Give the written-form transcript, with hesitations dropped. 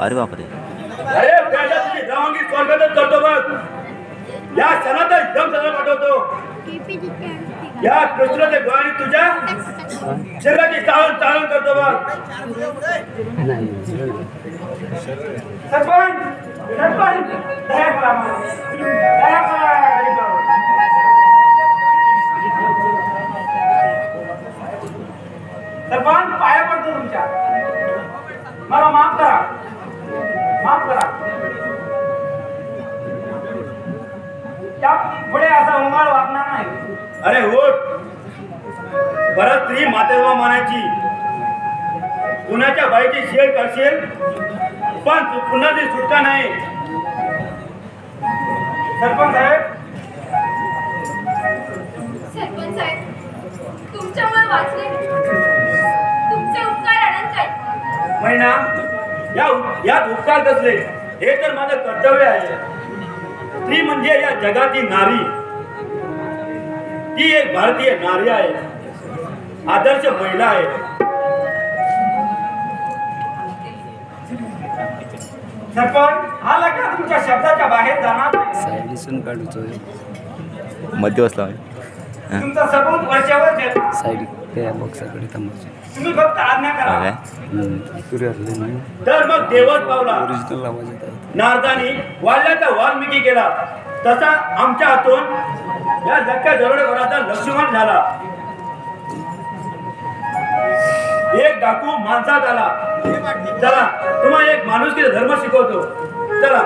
अरे बापरे, अरे बेटा तुझी रवानगी स्वर्गातच करतो बघ. या सणात एकदम सगळं पाठवतो. या कृष्णाच्या डोळ्याने तुझ्या शरीराची चाळण चाळण करतो बघ. सरपंच सरपंच दया करा मला. दया करा. सरपंच पाया पडतो तुमच्या. मला माफ करा, माफ करा. त्या पुढे असा उमाळ वागणार नाही. अरे होट, परत स्त्री मातेवा मानायची. कुणाच्या बाईची शेर करशील पण तू पुन्हा ती सुटका नाही. सरपंच साहेब, सरपंच साहेब तुमच्यामुळे वाचले. तुमचे उपकार अनंत आहेत. महिना यात उपकार कसले, हे तर माझं कर्तव्य आहे. स्त्री म्हणजे या जगातील नारी. ती एक भारतीय नारी आहे, आदर्श महिला आहे. सरपंच हा लग्न तुमच्या शब्दाच्या बाहेर जाणार नाही. मध्य बसला तुमचा सबूत वरच्यावर ठेवा. साईड त्या बॉक्साकडे थांबायचे. तुम्ही फक्त आज्ञा करा. तर मग देवच पावला. ओरिजिनल आवाज येत आहे. नारदानी वाल्याचा वाल्मिकी केला, तसा आमच्या हातून या धक्का दरोडेखोराचा लक्ष्मण झाला. एक डाकू माणसात आला. चला तुम्हाला एक माणुसकीचा धर्म शिकवतो. चला.